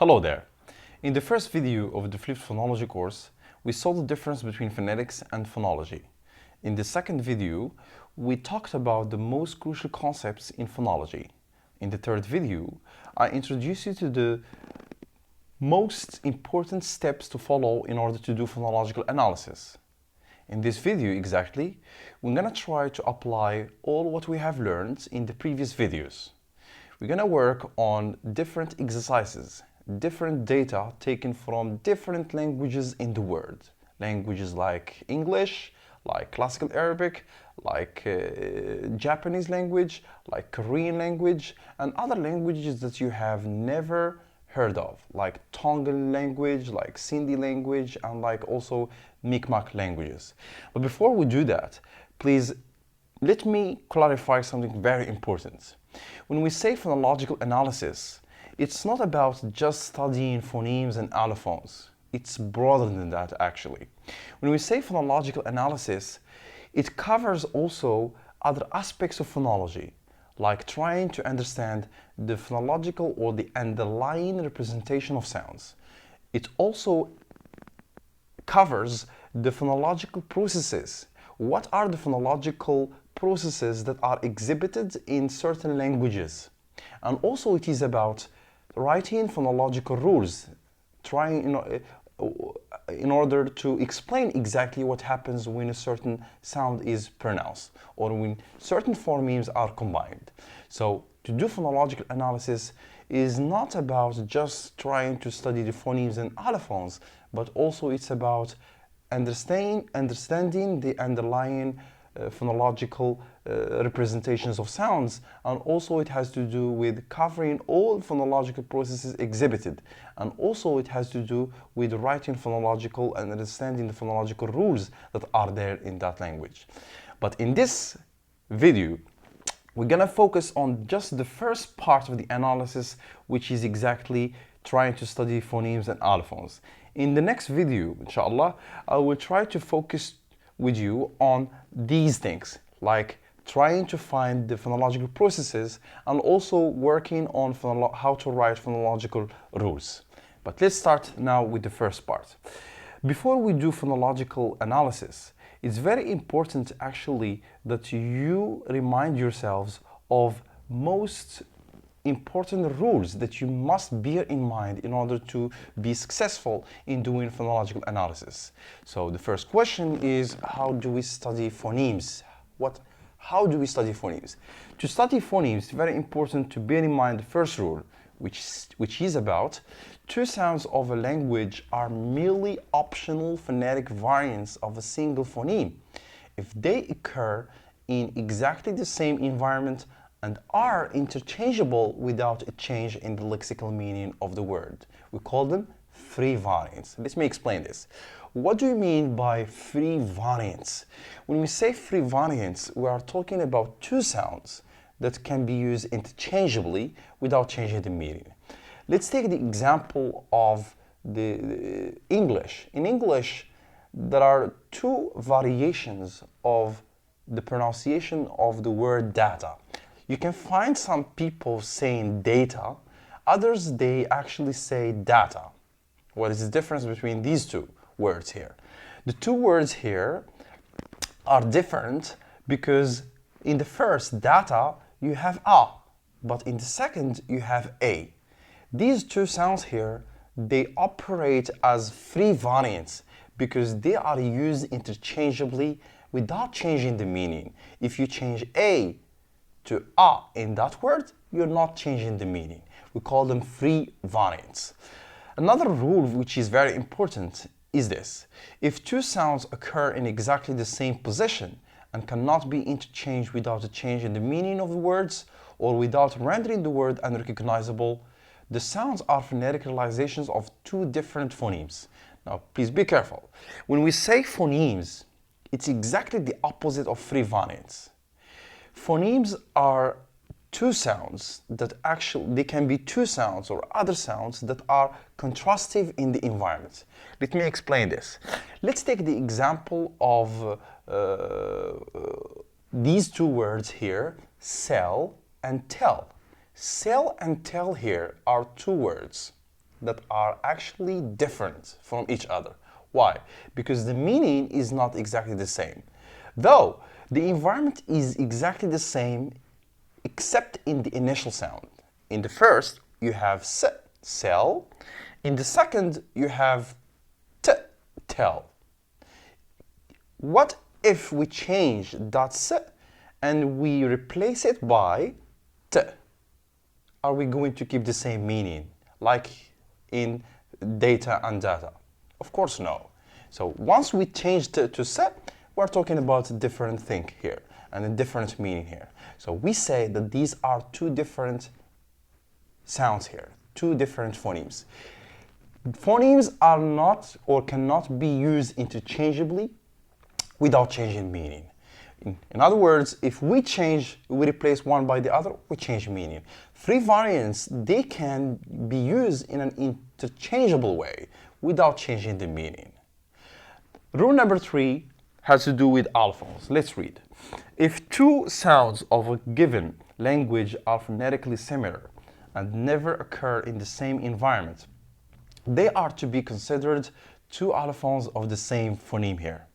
Hello there. In the first video of the flipped phonology course, we saw the difference between phonetics and phonology. In the second video, we talked about the most crucial concepts in phonology. In the third video, I introduced you to the most important steps to follow in order to do phonological analysis. In this video exactly, we're going to try to apply all what we have learned in the previous videos. We're going to work on different exercises, different data taken from different languages in the world. Languages like English, like Classical Arabic, like Japanese language, like Korean language, and other languages that you have never heard of, like Tongan language, like Sindhi language, and like also Mi'kmaq languages. But before we do that, please let me clarify something very important. When we say phonological analysis, it's not about just studying phonemes and allophones. It's broader than that, actually. When we say phonological analysis, it covers also other aspects of phonology, like trying to understand the phonological or the underlying representation of sounds. It also covers the phonological processes. What are the phonological processes that are exhibited in certain languages? And also it is about writing phonological rules, trying in order to explain exactly what happens when a certain sound is pronounced or when certain phonemes are combined. So to do phonological analysis is not about just trying to study the phonemes and allophones, but also it's about understanding the underlying phonological representations of sounds, and also it has to do with covering all phonological processes exhibited, and also it has to do with writing phonological and understanding the phonological rules that are there in that language. But in this video, we're gonna focus on just the first part of the analysis, which is exactly trying to study phonemes and allophones. In the next video, inshallah, I will try to focus with you on these things, like trying to find the phonological processes and also working on how to write phonological rules. But let's start now with the first part. Before we do phonological analysis, it's very important actually that you remind yourselves of most important rules that you must bear in mind in order to be successful in doing phonological analysis. So the first question is, how do we study phonemes? How do we study phonemes? To study phonemes, it's very important to bear in mind the first rule, which is about two sounds of a language are merely optional phonetic variants of a single phoneme if they occur in exactly the same environment and are interchangeable without a change in the lexical meaning of the word. We call them free variants. Let me explain this. What do you mean by free variants? When we say free variants, we are talking about two sounds that can be used interchangeably without changing the meaning. Let's take the example of the English. In English, there are two variations of the pronunciation of the word data. You can find some people saying data, others they actually say data. What is the difference between these two words here? The two words here are different because in the first data you have a, but in the second you have a. These two sounds here, they operate as free variants because they are used interchangeably without changing the meaning. If you change a to a in that word, you're not changing the meaning. We call them free variants. Another rule which is very important is this. If two sounds occur in exactly the same position and cannot be interchanged without a change in the meaning of the words or without rendering the word unrecognizable, the sounds are phonetic realizations of two different phonemes. Now, please be careful. When we say phonemes, it's exactly the opposite of free variants. Phonemes are two sounds that they can be two sounds or other sounds that are contrastive in the environment. Let me explain this. Let's take the example of these two words here, sell and tell. Sell and tell here are two words. that are actually different from each other. Why? Because the meaning is not exactly the same. Though the environment is exactly the same except in the initial sound. In the first, you have s, sell. In the second, you have t, tell. What if we change that s and we replace it by t? Are we going to keep the same meaning like in data and data? Of course no. So once we change t to s, we're talking about a different thing here and a different meaning here. So we say that these are two different sounds here, two different phonemes. Phonemes are not or cannot be used interchangeably without changing meaning. In other words, if we replace one by the other, we change meaning. Three variants, they can be used in an interchangeable way without changing the meaning. Rule number 3 has to do with allophones. Let's read. If two sounds of a given language are phonetically similar and never occur in the same environment, they are to be considered two allophones of the same phoneme here.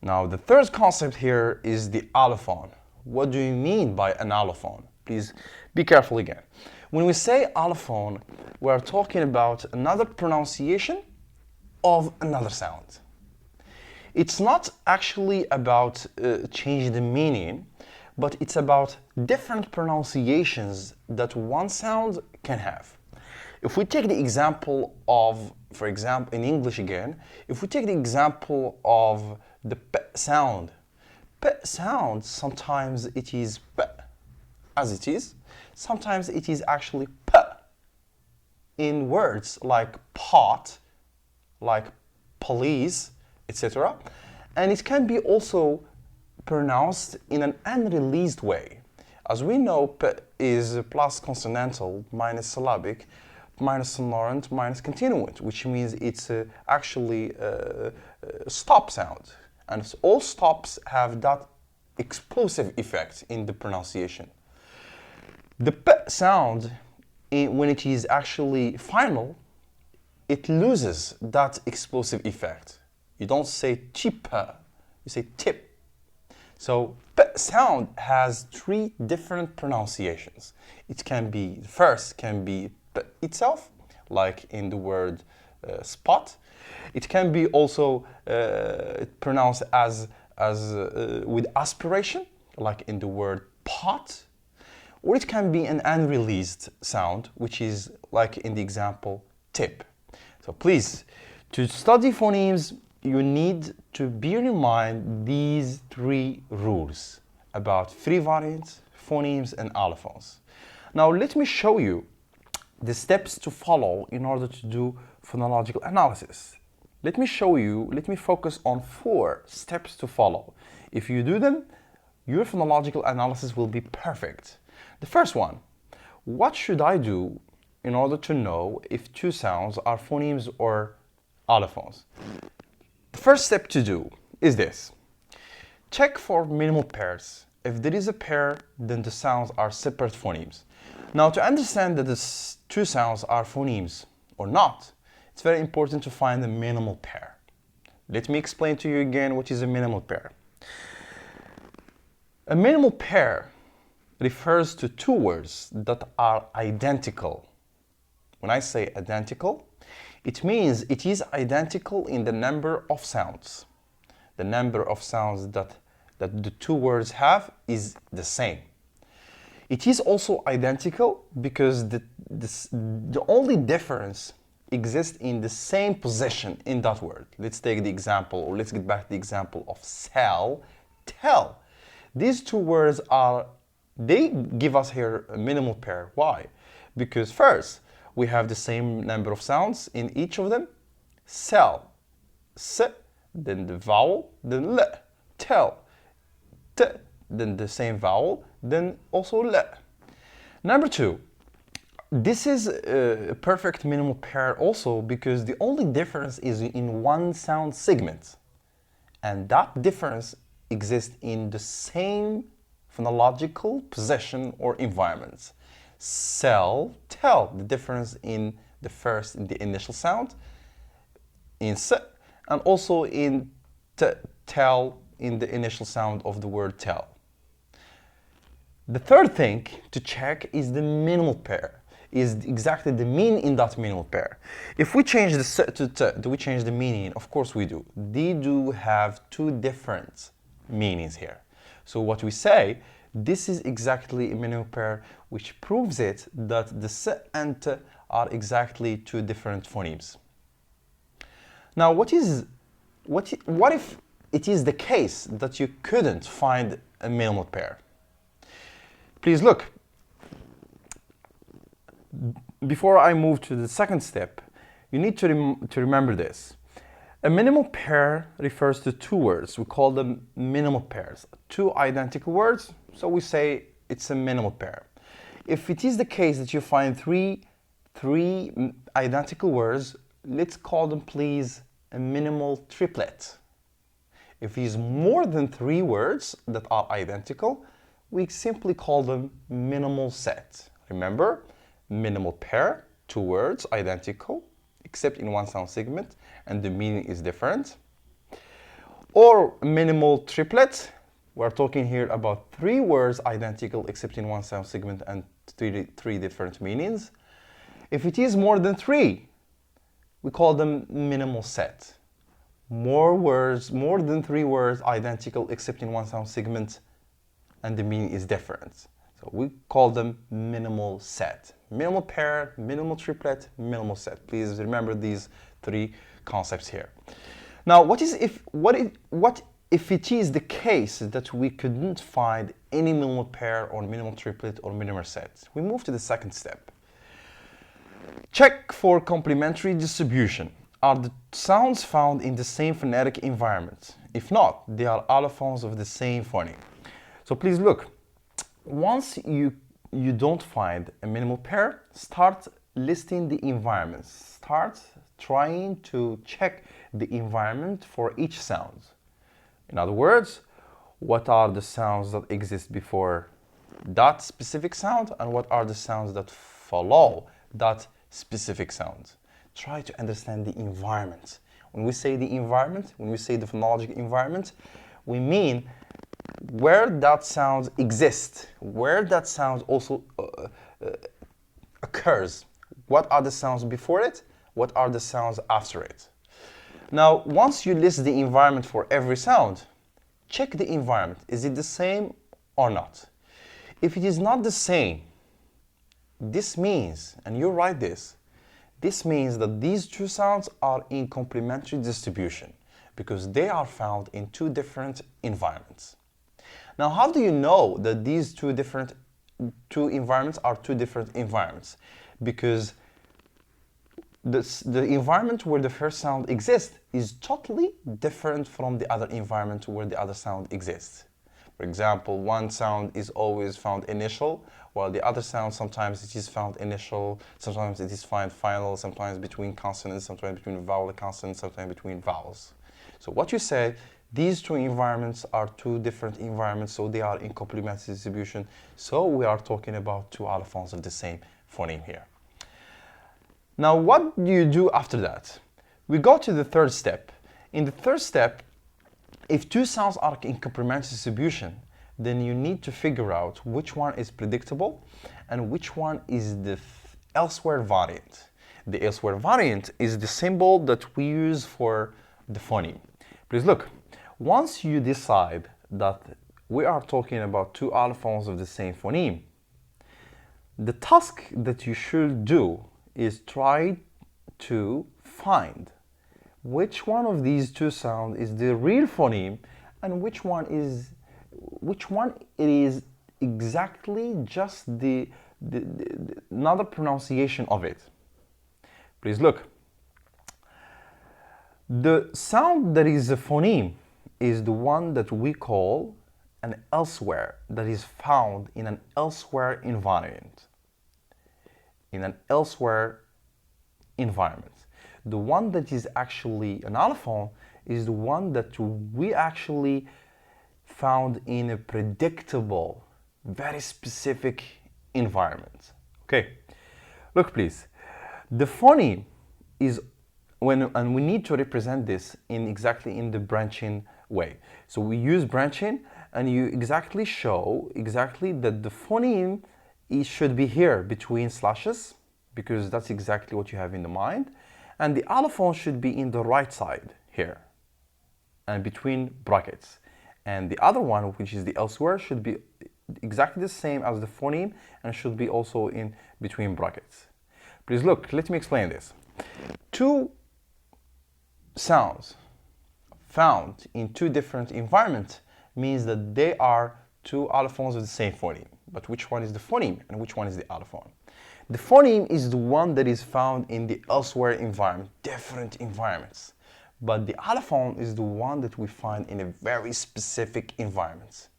Now, the third concept here is the allophone. What do you mean by an allophone? Please be careful again. When we say allophone, we're talking about another pronunciation of another sound. It's not actually about changing the meaning, but it's about different pronunciations that one sound can have. If we take the example of, for example, in English again, if we take the example of the p sound, sometimes it is p as it is, sometimes it is actually p in words like pot, like police, etc. And it can be also pronounced in an unreleased way. As we know, p is plus consonantal minus syllabic minus sonorant minus continuant, which means it's actually a stop sound. And all stops have that explosive effect in the pronunciation. The p sound, when it is actually final, it loses that explosive effect. You don't say tip, you say tip. So p sound has three different pronunciations. It can be, the first can be p itself, like in the word spot. It can be also pronounced as with aspiration, like in the word pot. Or it can be an unreleased sound, which is like in the example tip. So please, to study phonemes, you need to bear in mind these three rules about three variants, phonemes, and allophones. Now let me show you the steps to follow in order to do phonological analysis. Let me focus on 4 steps to follow. If you do them, your phonological analysis will be perfect. The first one, what should I do in order to know if two sounds are phonemes or allophones? The first step to do is this. Check for minimal pairs. If there is a pair, then the sounds are separate phonemes. Now, to understand that the two sounds are phonemes or not, it's very important to find a minimal pair. Let me explain to you again what is a minimal pair. A minimal pair refers to two words that are identical. When I say identical, it means it is identical in the number of sounds. The number of sounds that the two words have is the same. It is also identical because the only difference exists in the same position in that word. Let's take the example, or let's get back to the example of sell, tell. These two words they give us here a minimal pair. Why? Because first, we have the same number of sounds in each of them. Sell, s, then the vowel, then l. Tell, t, then the same vowel, then also l. Number 2, this is a perfect minimal pair also because the only difference is in one sound segment. And that difference exists in the same phonological position or environment. Sell, tell, the difference in the first in the initial sound in s, and also in tell in the initial sound of the word tell. The third thing to check is the minimal pair, is exactly the mean in that minimal pair. If we change the s to t, do we change the meaning? Of course we do. They do have two different meanings here. So what we say, this is exactly a minimal pair, which proves it that the s and t are exactly two different phonemes. Now, what if it is the case that you couldn't find a minimal pair? Please look. Before I move to the second step, you need to remember this. A minimal pair refers to two words. We call them minimal pairs. Two identical words, so we say it's a minimal pair. If it is the case that you find three identical words, let's call them, please, a minimal triplet. If it is more than three words that are identical, we simply call them minimal set. Remember, minimal pair, two words identical, except in one sound segment, and the meaning is different. Or minimal triplet, we're talking here about three words identical except in one sound segment and three different meanings. If it is more than three, we call them minimal set. More than three words identical except in one sound segment and the meaning is different. So we call them minimal set. Minimal pair, minimal triplet, minimal set. Please remember these three concepts here. Now, what if it is the case that we couldn't find any minimal pair or minimal triplet or minimal set? We move to the second step. Check for complementary distribution. Are the sounds found in the same phonetic environment? If not, they are allophones of the same phoneme. So please look. Once you don't find a minimal pair, start listing the environments. Start trying to check the environment for each sound. In other words, what are the sounds that exist before that specific sound and what are the sounds that follow that specific sound? Try to understand the environment. When we say the environment, when we say the phonological environment, we mean where that sound exists, where that sound also occurs. What are the sounds before it? What are the sounds after it? Now, once you list the environment for every sound, check the environment. Is it the same or not? If it is not the same, this means, and you write this means that these two sounds are in complementary distribution because they are found in two different environments. Now, how do you know that these two environments are two different environments? Because the environment where the first sound exists is totally different from the other environment where the other sound exists. For example, one sound is always found initial, while the other sound sometimes it is found initial, sometimes it is found final, sometimes between consonants, sometimes between vowel and consonant, sometimes between vowels. So what you say, these two environments are two different environments, so they are in complementary distribution. So we are talking about two allophones of the same phoneme here. Now, what do you do after that? We go to the third step. In the third step, if two sounds are in complementary distribution, then you need to figure out which one is predictable and which one is the elsewhere variant. The elsewhere variant is the symbol that we use for the phoneme. Please look, once you decide that we are talking about two allophones of the same phoneme, the task that you should do is try to find which one of these two sounds is the real phoneme and which one it is exactly just the another pronunciation of it. Please look. The sound that is a phoneme is the one that we call an elsewhere, that is found in an elsewhere environment. In an elsewhere environment. The one that is actually an allophone is the one that we actually found in a predictable, very specific environment. Okay, look please. The phoneme is and we need to represent this in exactly in the branching way. So we use branching, and you exactly show exactly that the phoneme should be here between slashes, because that's exactly what you have in the mind, and the allophone should be in the right side here and between brackets, and the other one, which is the elsewhere, should be exactly the same as the phoneme and should be also in between brackets. Please look, let me explain this. Two sounds found in two different environments means that they are two allophones of the same phoneme. But which one is the phoneme and which one is the allophone? The phoneme is the one that is found in the elsewhere environment, different environments. But the allophone is the one that we find in a very specific environments,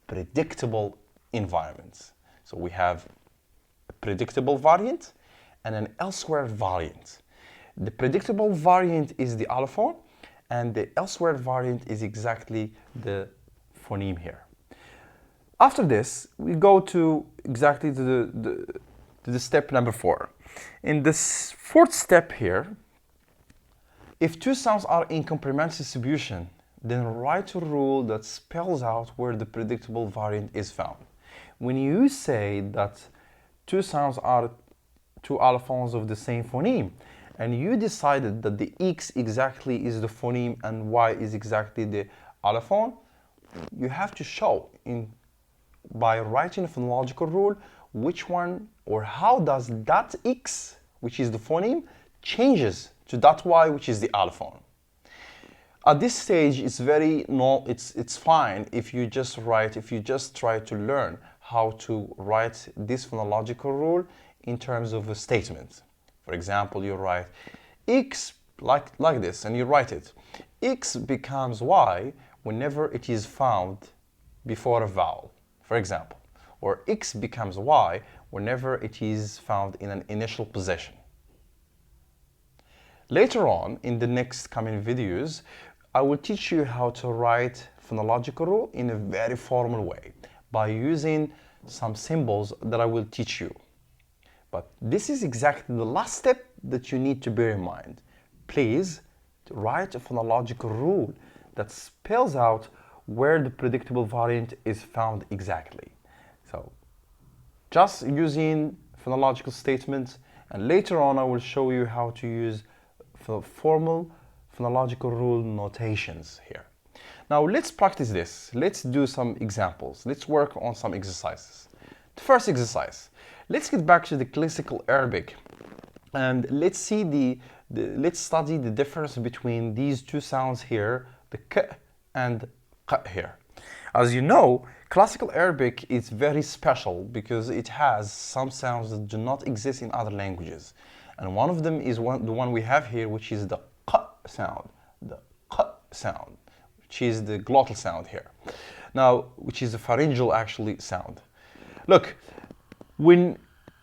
predictable environments. So we have a predictable variant and an elsewhere variant. The predictable variant is the allophone, and the elsewhere variant is exactly the phoneme here. After this, we go to exactly to the step number 4. In this fourth step here, if two sounds are in complementary distribution, then write a rule that spells out where the predictable variant is found. When you say that two sounds are two allophones of the same phoneme, and you decided that the X exactly is the phoneme and Y is exactly the allophone, you have to show by writing a phonological rule which one or how does that X, which is the phoneme, changes to that Y, which is the allophone. At this stage, it's fine if you just try to learn how to write this phonological rule in terms of a statement. For example, you write X like this, and you write it. X becomes Y whenever it is found before a vowel, for example. Or X becomes Y whenever it is found in an initial position. Later on, in the next coming videos, I will teach you how to write phonological rule in a very formal way by using some symbols that I will teach you. But this is exactly the last step that you need to bear in mind. Please write a phonological rule that spells out where the predictable variant is found exactly. So just using phonological statements, and later on I will show you how to use formal phonological rule notations here. Now let's practice this. Let's do some examples. Let's work on some exercises. The first exercise. Let's get back to the classical Arabic, and let's see let's study the difference between these two sounds here, the k and q here. As you know, classical Arabic is very special because it has some sounds that do not exist in other languages. And one of them is the one we have here, which is the q sound, which is the glottal sound here. Now, which is a pharyngeal actually sound. Look, when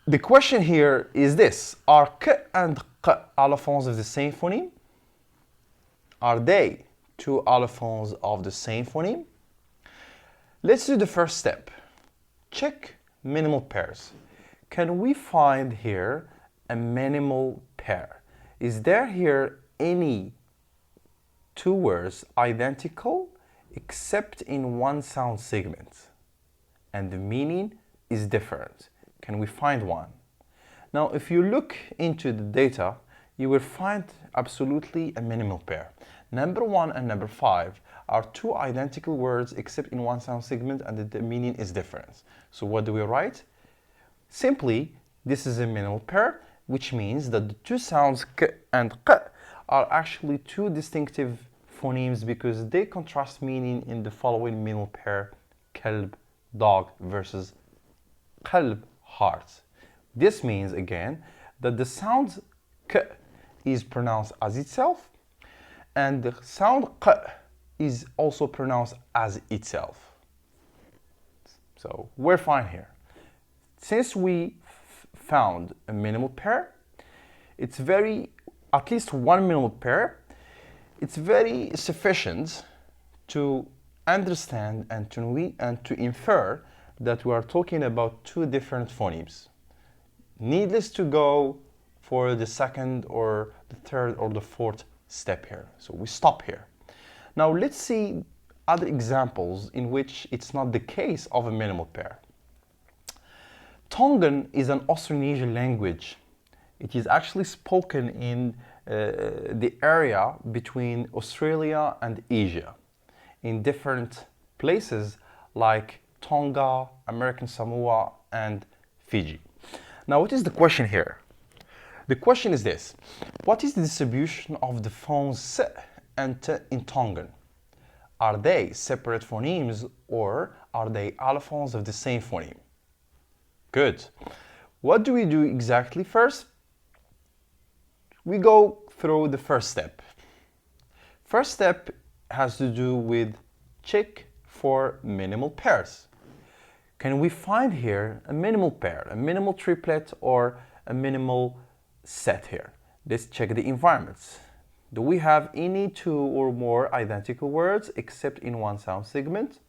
the question here is this: are k and q allophones of the same phoneme? Are they two allophones of the same phoneme? Let's do the first step. Check minimal pairs. Can we find here a minimal pair? Is there here any two words identical except in one sound segment, and the meaning is different? Can we find one? Now, if you look into the data, you will find absolutely a minimal pair. Number 1 and number 5 are two identical words except in one sound segment, and the meaning is different. So what do we write? Simply, this is a minimal pair, which means that the two sounds k and q are actually two distinctive phonemes because they contrast meaning in the following minimal pair: kalb, dog, versus qalb, heart. This means again that the sound k is pronounced as itself, and the sound q is also pronounced as itself. So we're fine here. Since we found a minimal pair, it's at least one minimal pair, it's very sufficient to understand and to infer that we are talking about two different phonemes. Needless to go for the second or the third or the fourth step here. So we stop here. Now let's see other examples in which it's not the case of a minimal pair. Tongan is an Austronesian language. It is actually spoken in the area between Australia and Asia, in different places like Tonga, American Samoa, and Fiji. Now, what is the question here? The question is this: what is the distribution of the phones s and t in Tongan? Are they separate phonemes or are they allophones of the same phoneme? Good. What do we do exactly first? We go through the first step. First step has to do with check for minimal pairs. Can we find here a minimal pair, a minimal triplet, or a minimal set here? Let's check the environments. Do we have any two or more identical words except in one sound segment?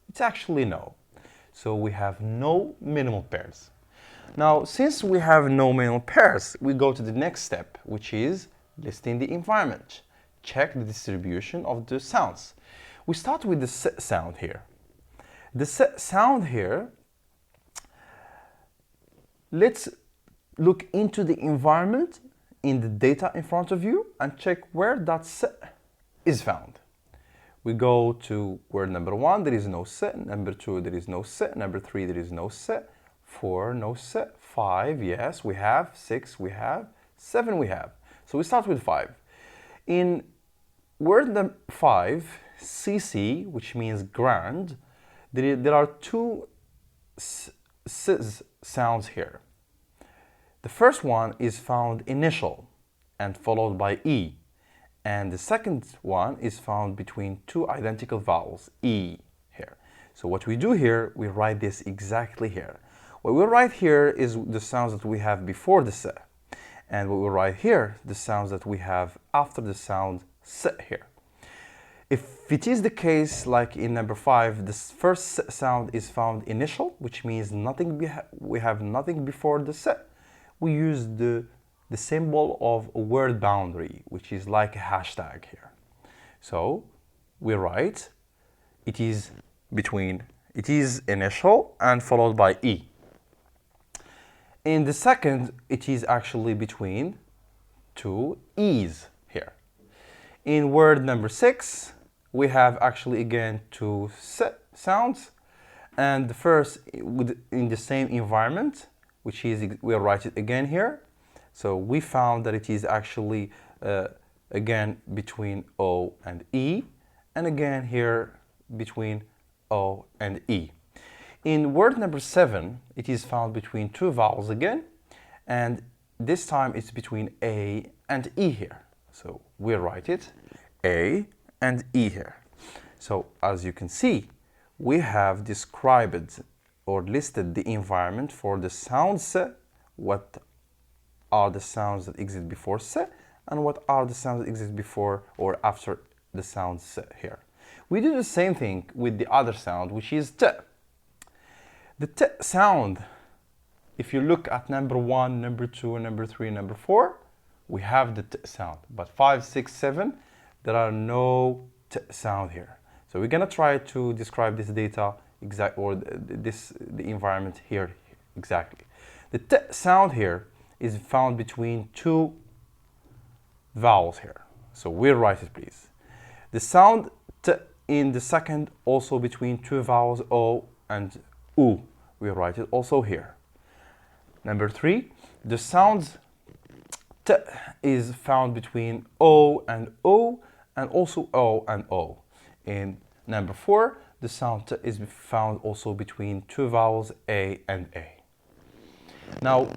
It's actually no. So we have no minimal pairs. Now, since we have no minimal pairs, we go to the next step, which is listing the environment. Check the distribution of the sounds. We start with the s sound here. The s sound here, let's look into the environment in the data in front of you and check where that s is found. We go to word number 1, there is no s. Number 2, there is no s. Number 3, there is no s. 4, no s. 5, yes, we have. 6, we have. 7, we have. So we start with 5. In word number 5, CC, which means grand, there are two s sounds here. The first one is found initial and followed by E. And the second one is found between two identical vowels, E here. So what we do here, we write this exactly here. What we write here is the sounds that we have before the s. And what we write here, the sounds that we have after the sound s here. If it is the case, like in number 5, the first s sound is found initial, which means we have nothing before the s. We use the symbol of a word boundary, which is like a hashtag here. So we write it is initial and followed by E. In the second, it is actually between two E's here. In word number 6, we have actually again two s sounds, and the first in the same environment, which is, we'll write it again here. So we found that it is actually again between O and E, and again here between O and E. In word number 7, it is found between two vowels again, and this time it's between A and E here. So we write it A and E here. So as you can see, we have described or listed the environment for the sounds, what are the sounds that exist before s, and what are the sounds that exist before or after the sound s here. We do the same thing with the other sound, which is t. The t sound, if you look at number 1, number 2, number 3, number 4, we have the t sound. But 5, 6, 7, there are no t sound here. So we're gonna try to describe this data the environment here exactly. The t sound here is found between two vowels here. So we'll write it, please. The sound t in the second also between two vowels O and U. We write it also here. Number 3, the sound t is found between O and O and also O and O. In number 4, the sound t is found also between two vowels A and A. Now,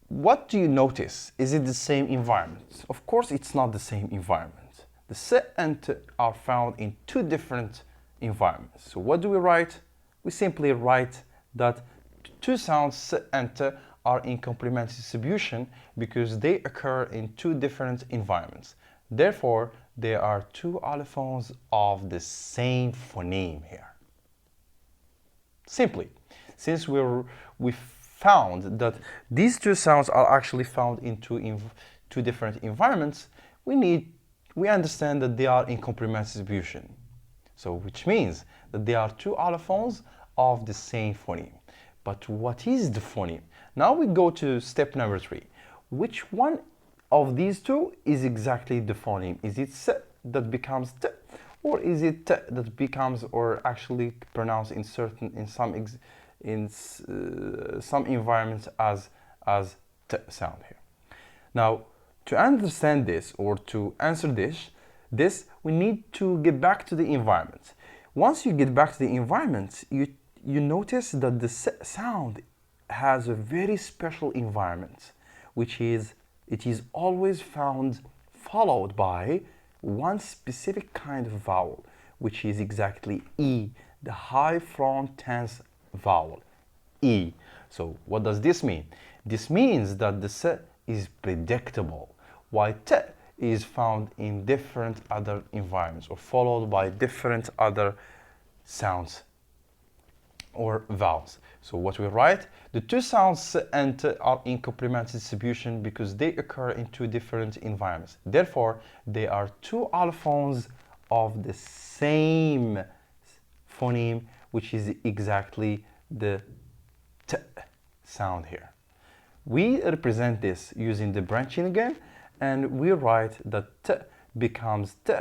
what do you notice? Is it the same environment? Of course, it's not the same environment. The s and t are found in two different environments. So what do we write? We simply write that two sounds s and t are in complementary distribution because they occur in two different environments. Therefore, there are two allophones of the same phoneme here. Simply, since we found that these two sounds are actually found in two different environments, we understand that they are in complementary distribution. So which means that they are two allophones of the same phoneme. But what is the phoneme? Now we go to step number 3. Which one of these two is exactly the phoneme? Is it s that becomes t, or is it t that becomes or actually pronounced in some environments as t sound here? Now, to understand this or to answer this we need to get back to the environment. Once you get back to the environment, you notice that the sound has a very special environment, which is it is always found followed by one specific kind of vowel, which is exactly E, the high front tense vowel, E. So what does this mean? This means that the s is predictable, while t is found in different other environments or followed by different other sounds or vowels. So what we write, the two sounds s and t are in complementary distribution because they occur in two different environments. Therefore, they are two allophones of the same phoneme, which is exactly the t sound here. We represent this using the branching again, and we write that t becomes t,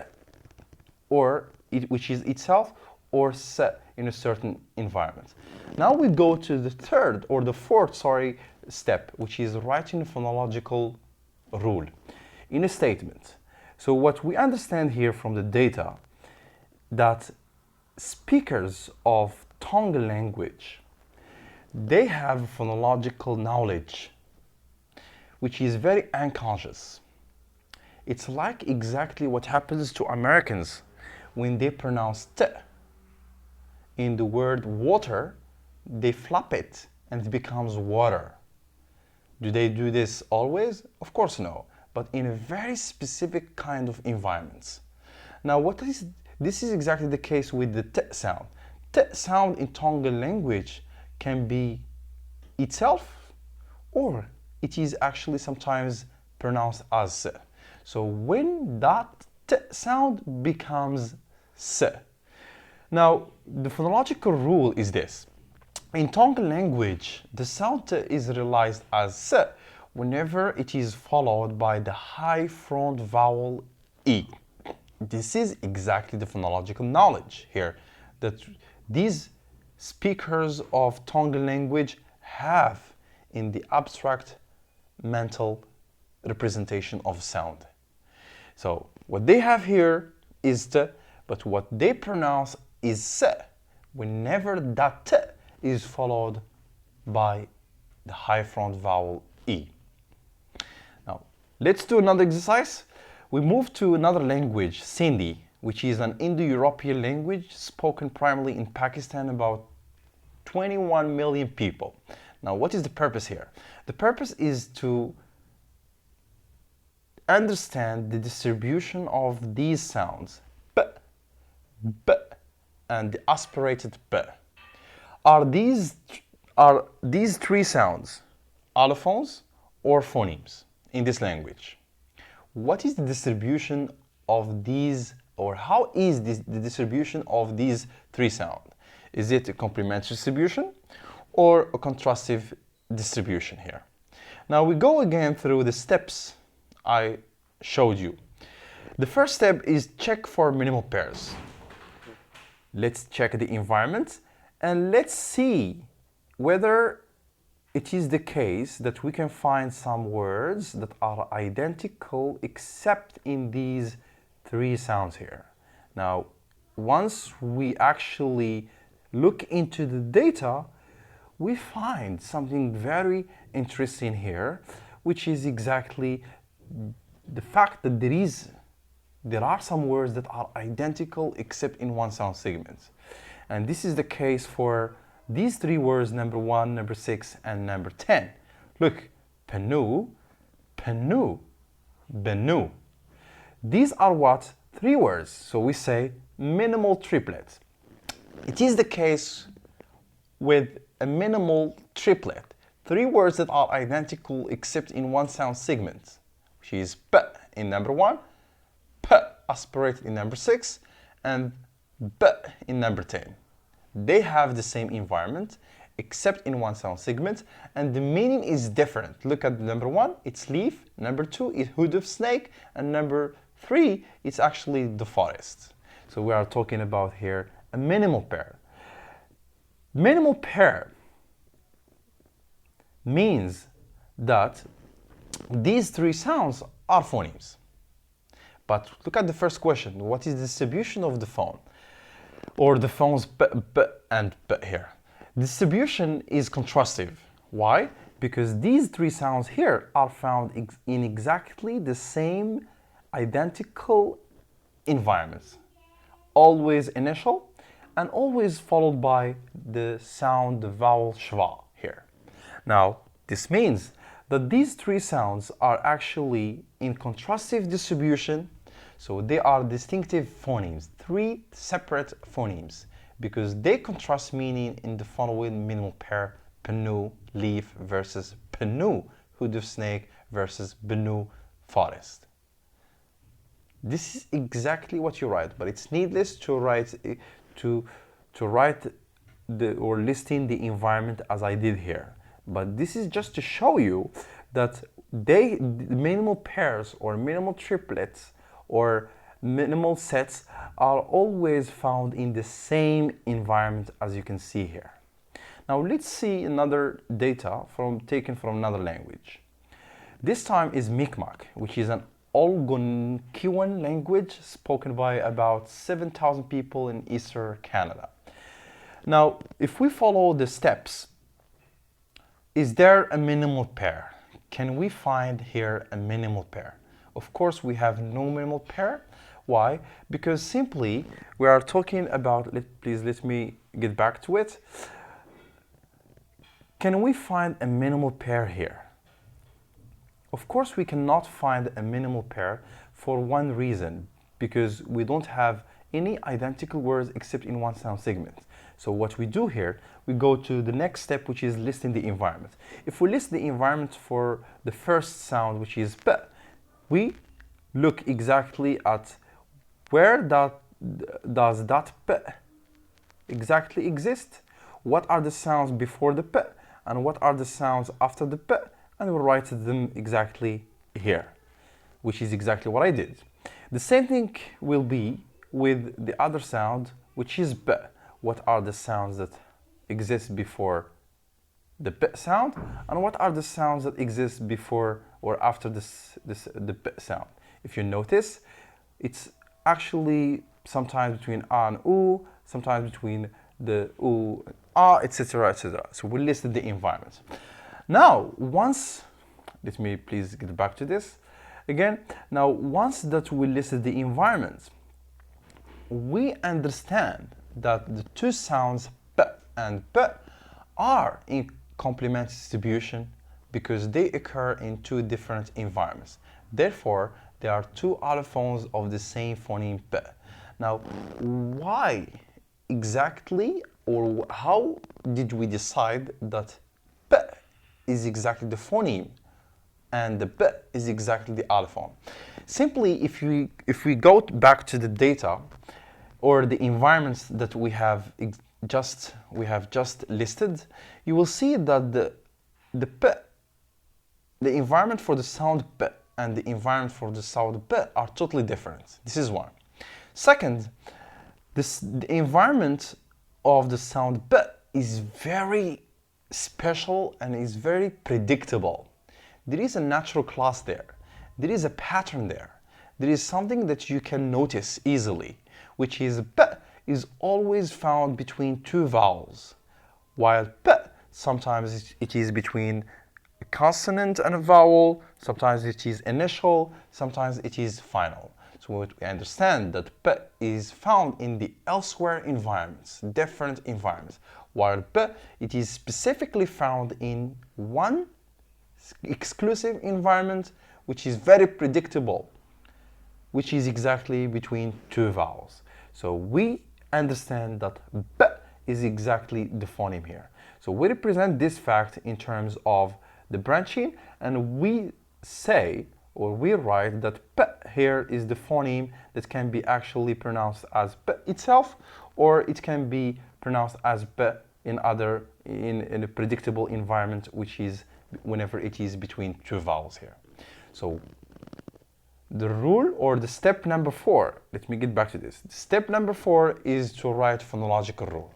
which is itself, or s in a certain environment. Now we go to the fourth step, which is writing a phonological rule in a statement. So what we understand here from the data, that speakers of tongue language, they have phonological knowledge, which is very unconscious. It's like exactly what happens to Americans when they pronounce t in the word water. They flap it and it becomes water. Do they do this always? Of course no, but in a very specific kind of environments. Now this is exactly the case with the t sound. T sound in Tonga language can be itself, or it is actually sometimes pronounced as s. So when that t sound becomes s. Now, the phonological rule is this. In Tonga language, the sound t is realized as s whenever it is followed by the high front vowel e. This is exactly the phonological knowledge here that these speakers of Tonga language have in the abstract mental representation of sound. So what they have here is t, but what they pronounce is s whenever that t is followed by the high front vowel e. Now let's do another exercise. We move to another language, Sindhi, which is an Indo-European language spoken primarily in Pakistan, about 21 million people. Now, what is the purpose here? The purpose is to understand the distribution of these sounds, b, b, and the aspirated b. Are these three sounds allophones or phonemes in this language? What is the distribution of these, or how is the distribution of these three sounds? Is it a complementary distribution or a contrastive distribution here? Now we go again through the steps I showed you. The first step is check for minimal pairs. Let's check the environment and let's see whether it is the case that we can find some words that are identical except in these three sounds here. Now, once we actually look into the data, we find something very interesting here, which is exactly the fact that there are some words that are identical except in one sound segment. And this is the case for these three words, number 1, number 6, and number 10. Look, penu, penu, benu. These are what? Three words. So we say minimal triplet. It is the case with a minimal triplet. three words that are identical except in one sound segment, which is P in number 1, P aspirated in number 6, and B in number 10. They have the same environment except in one sound segment, and the meaning is different. Look at number 1, it's leaf, number 2 is hood of snake, and number 3 it's actually the forest. So we are talking about here a minimal pair. Minimal pair means that these three sounds are phonemes. But look at the first question. What is the distribution of the phone? Or the phones B, B, and B here. Distribution is contrastive. Why? Because these three sounds here are found in exactly the same identical environments. Always initial and always followed by the sound, the vowel schwa here. Now, this means that these three sounds are actually in contrastive distribution, so they are distinctive phonemes, three separate phonemes, because they contrast meaning in the following minimal pair: penu, leaf, versus penu, hood of snake, versus benu, forest. This is exactly what you write, but it's needless to write or listing the environment as I did here. But this is just to show you that the minimal pairs or minimal triplets or minimal sets are always found in the same environment, as you can see here. Now let's see another data taken from another language. This time is Mi'kmaq, which is an Algonquian language spoken by about 7,000 people in eastern Canada. Now, if we follow the steps, is there a minimal pair? Can we find here a minimal pair? Of course, we have no minimal pair. Why? Because simply we are talking about, please let me get back to it. Can we find a minimal pair here? Of course, we cannot find a minimal pair for one reason, because we don't have any identical words except in one sound segment. So what we do here, we go to the next step, which is listing the environment. If we list the environment for the first sound, which is P, we look exactly at where does that P exactly exist, what are the sounds before the P, and what are the sounds after the P, and we write them exactly here, which is exactly what I did. The same thing will be with the other sound, which is B. What are the sounds that exist before the B sound, and what are the sounds that exist before or after the B sound? If you notice, it's actually sometimes between A and U, sometimes between the U and A, etc., etc. So we listed the environment. Now, let me please get back to this again. Now, once that we listed the environment, we understand that the two sounds P and P are in complement distribution because they occur in two different environments. Therefore, they are two allophones of the same phoneme P. Now, why exactly, or how did we decide that P is exactly the phoneme and the B is exactly the allophone? Simply, if we go back to the data or the environments that we have just listed, you will see that the P, the environment for the sound P and the environment for the sound B are totally different. This is one. Second, the environment of the sound B is very special and is very predictable. There is a natural class there. There is a pattern there. There is something that you can notice easily, which is B is always found between two vowels, while P sometimes it is between a consonant and a vowel, sometimes it is initial, sometimes it is final. So we understand that P is found in the elsewhere environments, different environments, while B it is specifically found in one exclusive environment, which is very predictable, which is exactly between two vowels. So we understand that B is exactly the phoneme here. So we represent this fact in terms of the branching, and we say, or we write that P here is the phoneme that can be actually pronounced as P itself, or it can be pronounced as P in a predictable environment, which is whenever it is between two vowels here. So the rule, or the step number 4, let me get back to this. Step number 4 is to write phonological rule.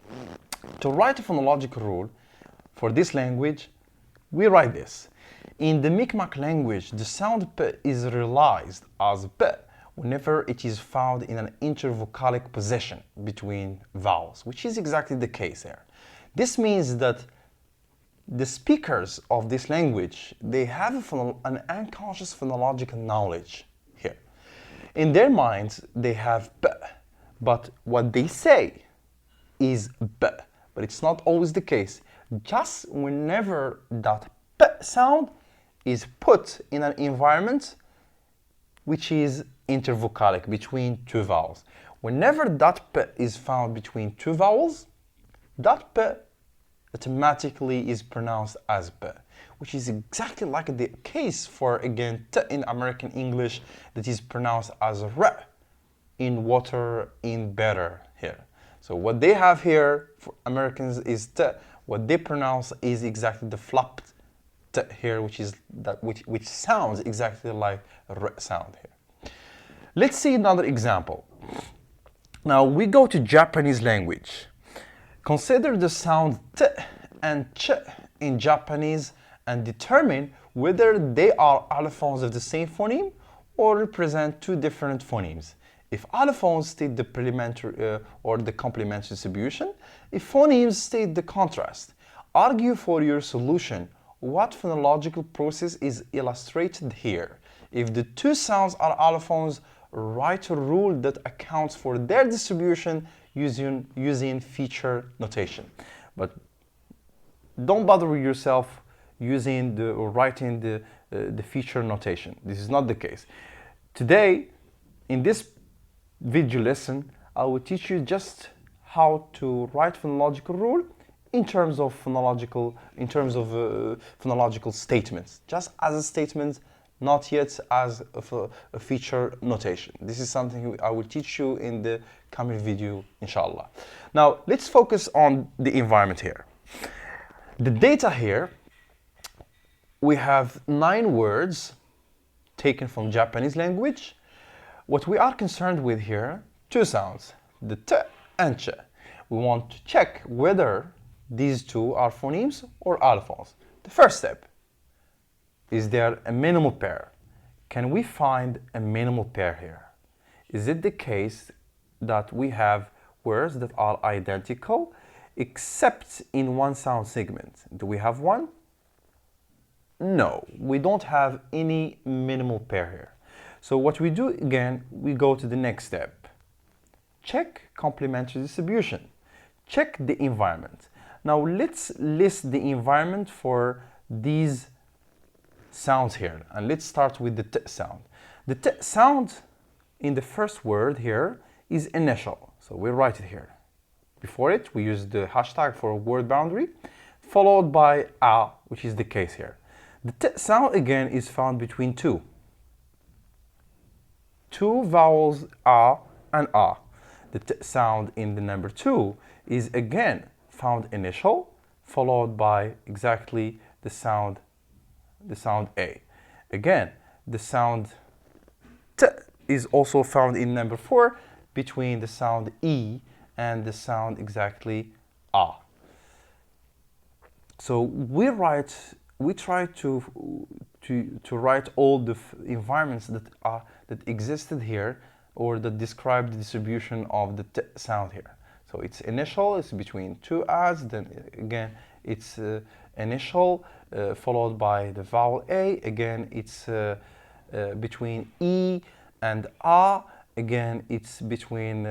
To write a phonological rule for this language, we write this. In the Mi'kmaq language, the sound P is realized as P whenever it is found in an intervocalic position between vowels, which is exactly the case here. This means that the speakers of this language, they have an unconscious phonological knowledge here. In their minds, they have P, but what they say is B, but it's not always the case. Just whenever that P sound is put in an environment which is intervocalic, between two vowels. Whenever that P is found between two vowels, that P automatically is pronounced as B, which is exactly like the case for, again, T in American English that is pronounced as R in water, in better here. So what they have here for Americans is T. What they pronounce is exactly the flapped T here, which sounds exactly like a R sound here. Let's see another example. Now we go to Japanese language. Consider the sound T and Ch in Japanese and determine whether they are allophones of the same phoneme or represent two different phonemes. If allophones state the complementary or the complementary distribution, if phonemes state the contrast. Argue for your solution. What phonological process is illustrated here? If the two sounds are allophones, write a rule that accounts for their distribution using feature notation. But don't bother yourself using or writing the feature notation. This is not the case. Today, in this video lesson, I will teach you just how to write phonological rule in terms of phonological statements, just as a statement, not yet as a feature notation. This is something I will teach you in the coming video, inshallah. Now, let's focus on the environment here. The data here, we have 9 words taken from Japanese language. What we are concerned with here, 2 sounds, the T and Ch. We want to check whether these two are phonemes or allophones. The first step, is there a minimal pair? Can we find a minimal pair here? Is it the case that we have words that are identical except in one sound segment? Do we have one? No, we don't have any minimal pair here. So what we do again, we go to the next step. Check complementary distribution. Check the environment. Now let's list the environment for these sounds here, and let's start with the T sound. The T sound in the first word here is initial, so we write it here. Before it, we use the hashtag for word boundary, followed by A, which is the case here. The T sound again is found between two vowels, A and A. The T sound in the number 2 is again found initial, followed by exactly the sound A. Again, the sound T is also found in number 4 between the sound E and the sound exactly A. So we try to write all the environments that existed here, or that describe the distribution of the T sound here. So it's initial, it's between 2 A's, then again it's initial, followed by the vowel A, again it's between E and A, again it's between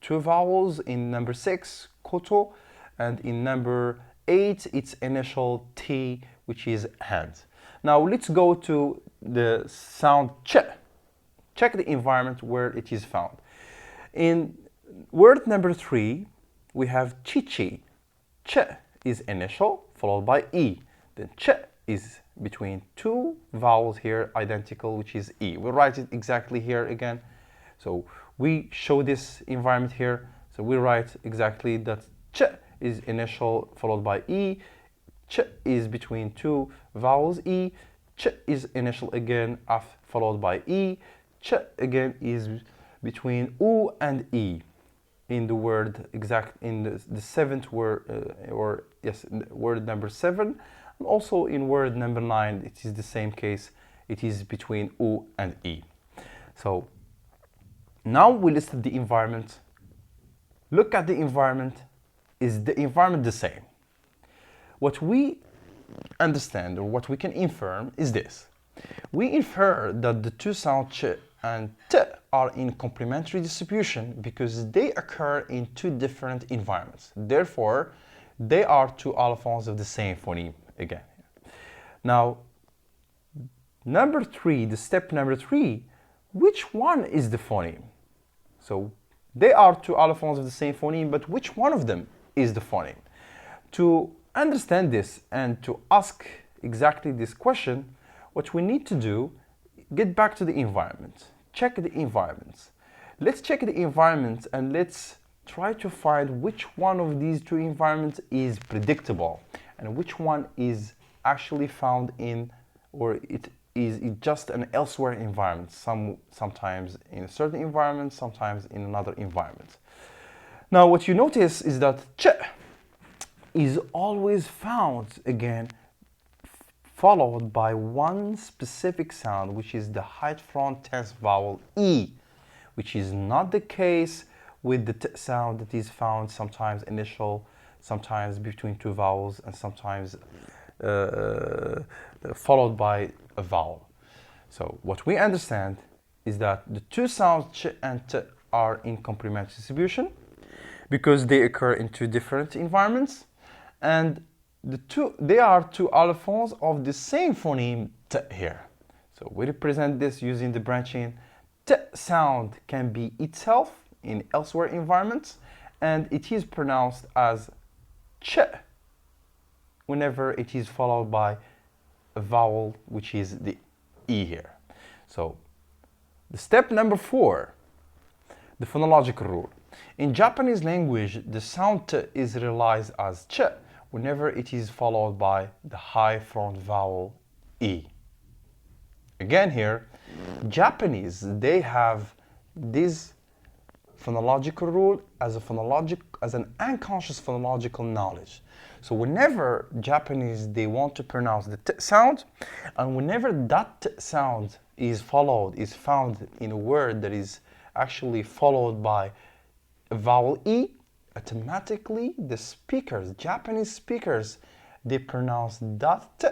2 vowels in number 6, koto, and in number 8 it's initial T, which is hand. Now let's go to the sound Ch. Check the environment where it is found. In word number 3, we have chichi. ch is initial followed by e. Then ch is between two vowels here identical, which is e. We'll write it exactly here again. So we show this environment here. So we write exactly that ch is initial followed by e. Ch is between two vowels e. Ch is initial again followed by e. Ch again is between u and e in the word in the seventh word word number 7, and also in word number 9 it is the same case. It is between u and e. So now we listed the environment. Look at the environment. Is the environment the same? What we understand, or what we can infer, is this. We infer that the two sounds ch and t are in complementary distribution because they occur in two different environments. Therefore, they are two allophones of the same phoneme again. Now, number 3, the step number 3, which one is the phoneme? So they are two allophones of the same phoneme, but which one of them is the phoneme? To understand this and to ask exactly this question, what we need to do, get back to the environment. Check the environments. Let's check the environment and let's try to find which one of these two environments is predictable and which one is actually found in, or it is just an elsewhere environment, sometimes in a certain environment, sometimes in another environment. Now what you notice is that ch is always found again followed by one specific sound, which is the high front tense vowel e, which is not the case with the t sound that is found sometimes initial, sometimes between two vowels, and sometimes followed by a vowel. So what we understand is that the two sounds ch and t are in complementary distribution because they occur in two different environments, and they are two allophones of the same phoneme t here. So we represent this using the branching. T sound can be itself in elsewhere environments, and it is pronounced as ch whenever it is followed by a vowel, which is the e here. So the step number 4, the phonological rule. In Japanese language, the sound t is realized as ch whenever it is followed by the high front vowel e. Again here, Japanese, they have this phonological rule as an unconscious phonological knowledge. So whenever Japanese, they want to pronounce the t sound, and whenever that t sound is found in a word that is actually followed by a vowel e, automatically the speakers, Japanese speakers, they pronounce that t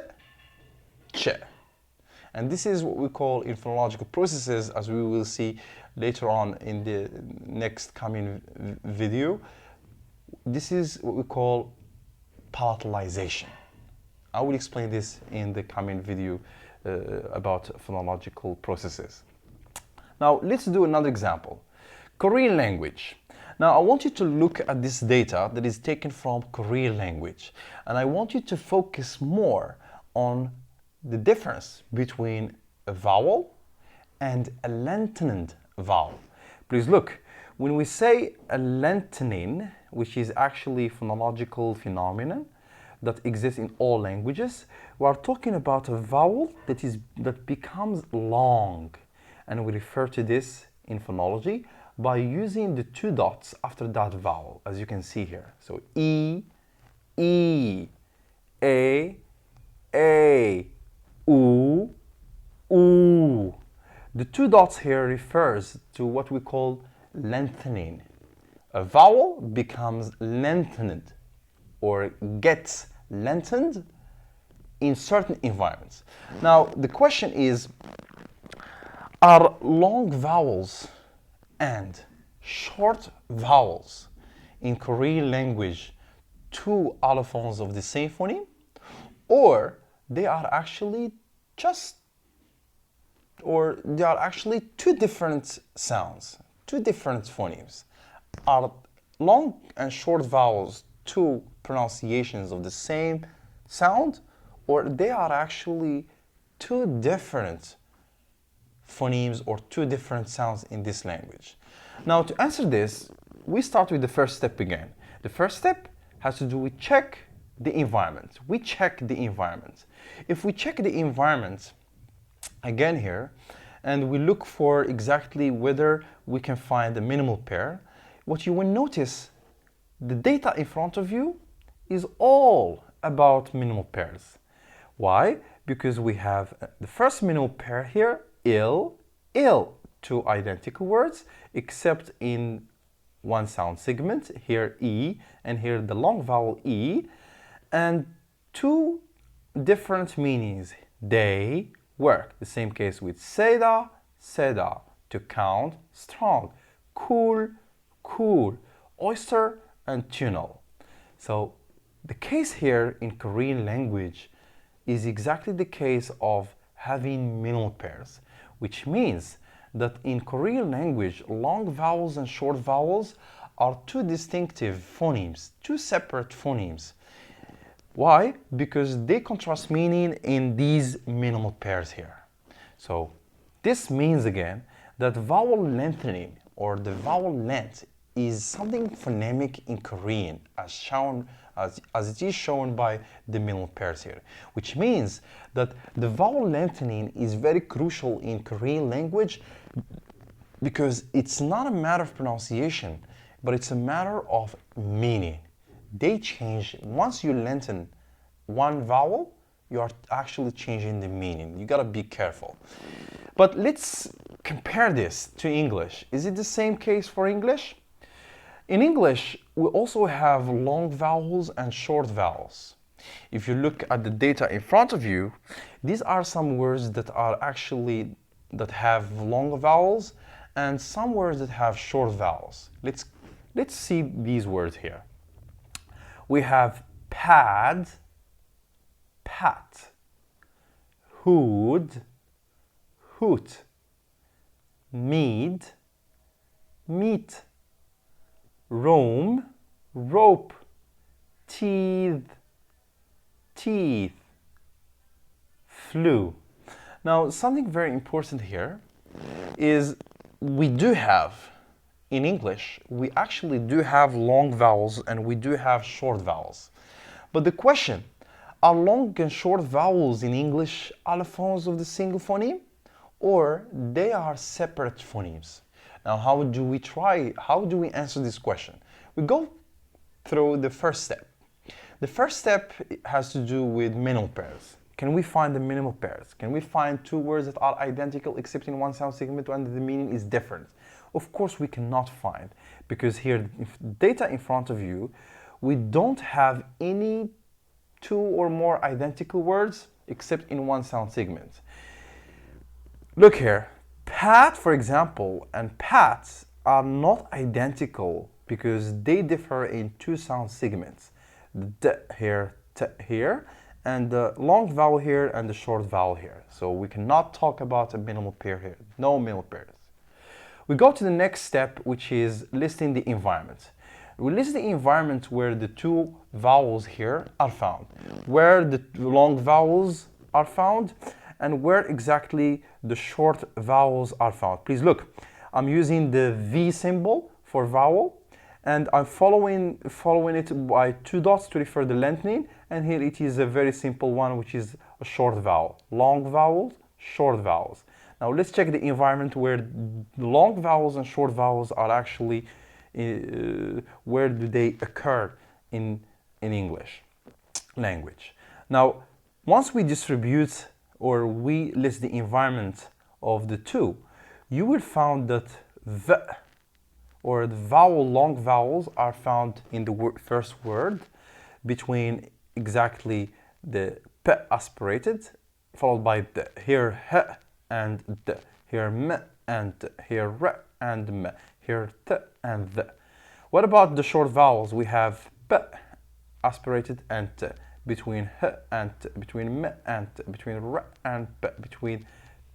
ch. And this is what we call in phonological processes, as we will see later on in the next coming video. This is what we call palatalization. I will explain this in the coming video about phonological processes. Now let's do another example. Korean language. Now I want you to look at this data that is taken from Korean language, and I want you to focus more on the difference between a vowel and a lengthened vowel. Please look, when we say a lengthening, which is actually a phonological phenomenon that exists in all languages, we are talking about a vowel that becomes long, and we refer to this in phonology by using the 2 dots after that vowel, as you can see here. So e, e, a, u, u. The 2 dots here refers to what we call lengthening. A vowel becomes lengthened or gets lengthened in certain environments. Now the question is, are long vowels and short vowels in Korean language two allophones of the same phoneme, or they are actually two different sounds, two different phonemes? Are long and short vowels two pronunciations of the same sound, or they are actually two different phonemes or two different sounds in this language. Now, to answer this, we start with the first step again. The first step has to do with check the environment. We check the environment. If we check the environment again here, and we look for exactly whether we can find a minimal pair, what you will notice, the data in front of you is all about minimal pairs. Why? Because we have the first minimal pair here, ill, ill, two identical words, except in one sound segment, here E, and here the long vowel E, and two different meanings, they work. The same case with seda, seda, to count, strong, cool, cool, oyster, and tunnel. So the case here in Korean language is exactly the case of having minimal pairs, which means that in Korean language, long vowels and short vowels are two distinctive phonemes, two separate phonemes. Why? Because they contrast meaning in these minimal pairs here. So this means again that vowel lengthening or the vowel length is something phonemic in Korean as shown as it is shown by the minimal pairs here, which means that the vowel lengthening is very crucial in Korean language because it's not a matter of pronunciation, but it's a matter of meaning. They change. Once you lengthen one vowel, you are actually changing the meaning. You gotta be careful. But let's compare this to English. Is it the same case for English? In English, we also have long vowels and short vowels. If you look at the data in front of you, these are some words that have long vowels and some words that have short vowels. Let's see these words here. We have pad, pat, hood, hoot, mead, meat, roam, rope, teeth, teeth, flu. Now, something very important here is we do have, in English, we actually do have long vowels and we do have short vowels. But the question, are long and short vowels in English allophones of the single phoneme? Or they are separate phonemes? Now, how do we answer this question? We go through the first step. The first step has to do with minimal pairs. Can we find the minimal pairs? Can we find two words that are identical except in one sound segment and the meaning is different? Of course we cannot find, because here, data in front of you, we don't have any two or more identical words except in one sound segment. Look here, pat, for example, and pat are not identical because they differ in two sound segments. The d here, t here, and the long vowel here and the short vowel here. So we cannot talk about a minimal pair here, no minimal pairs. We go to the next step, which is listing the environment. We list the environment where the two vowels here are found, where the long vowels are found, and where exactly the short vowels are found. Please look, I'm using the V symbol for vowel, and I'm following it by two dots to refer the lengthening, and here it is a very simple one, which is a short vowel. Long vowels, short vowels. Now let's check the environment where the long vowels and short vowels are actually, where do they occur in English language. Now, once we distribute or we list the environment of the two, you will find that the or the long vowels are found in the first word between exactly the p aspirated, followed by the, here h and d, here m and d, here r and m, here t and th. What about the short vowels? We have p aspirated and t, between h and t, between m and t, between r and p, between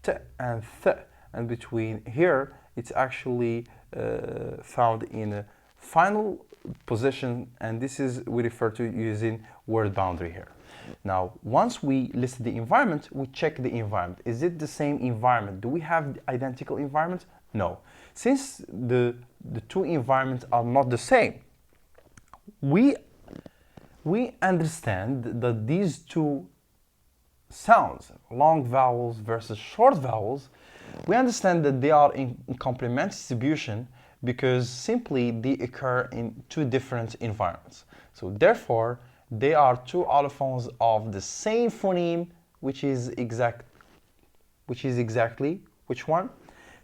t and th, and between here it's actually found in final position, and this is we refer to using word boundary here. Now, once we listed the environment, we check the environment. Is it the same environment? Do we have identical environment? No. Since the two environments are not the same, we understand that these two sounds, long vowels versus short vowels, we understand that they are in complement distribution because simply they occur in two different environments. So therefore, they are two allophones of the same phoneme, which is exactly which one?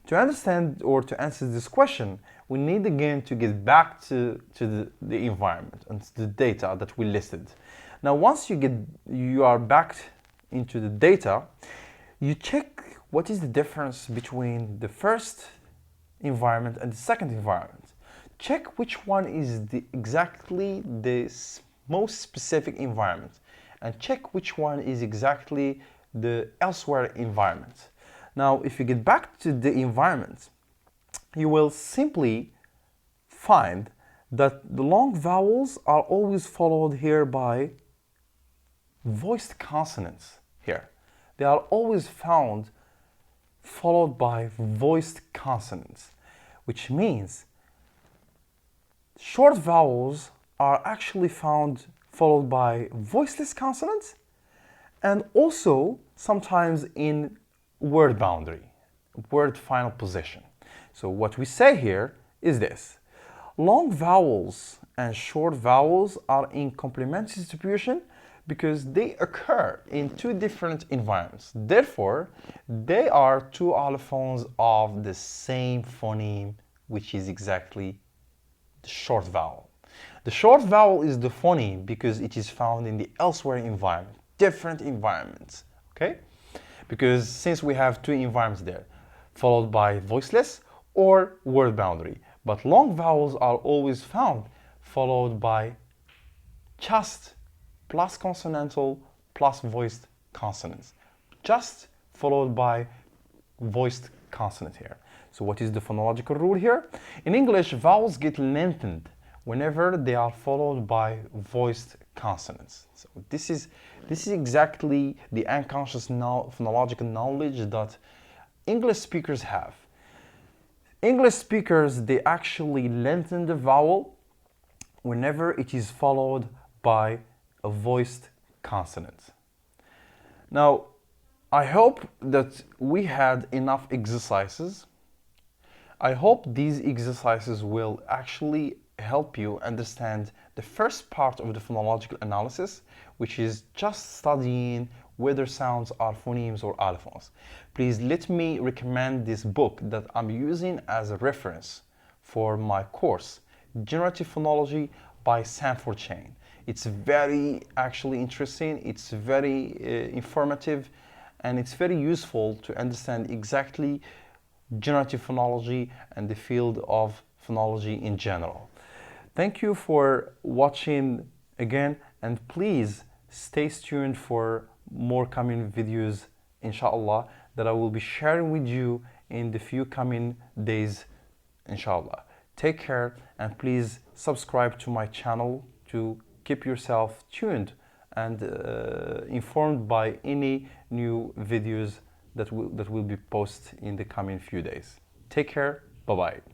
To understand or to answer this question, we need again to get back to the environment and the data that we listed. Now, once you are back into the data, you check what is the difference between the first environment and the second environment. Check which one is exactly the most specific environment, and check which one is exactly the elsewhere environment. Now, if you get back to the environment, you will simply find that the long vowels are always followed here by voiced consonants here. They are always followed by voiced consonants, which means short vowels are actually followed by voiceless consonants, and also sometimes in word boundary, word final position. So what we say here is this: long vowels and short vowels are in complementary distribution because they occur in two different environments. Therefore, they are two allophones of the same phoneme, which is exactly the short vowel. The short vowel is the phoneme because it is found in the elsewhere environment, different environments, okay? Because since we have two environments there, followed by voiceless or word boundary. But long vowels are always followed by just plus consonantal plus voiced consonants. Just followed by voiced consonant here. So what is the phonological rule here? In English, vowels get lengthened whenever they are followed by voiced consonants. So this is exactly the unconscious phonological knowledge that English speakers have. English speakers, they actually lengthen the vowel whenever it is followed by a voiced consonant. Now, I hope that we had enough exercises. I hope these exercises will actually help you understand the first part of the phonological analysis, which is just studying whether sounds are phonemes or allophones. Please let me recommend this book that I'm using as a reference for my course, Generative Phonology by Sanford Chain. It's very actually interesting, it's very informative, and it's very useful to understand exactly generative phonology and the field of phonology in general. Thank you for watching again, and please stay tuned for more coming videos, inshallah, that I will be sharing with you in the few coming days, inshallah. Take care, and please subscribe to my channel to keep yourself tuned and informed by any new videos that will be posted in the coming few days. Take care. Bye-bye.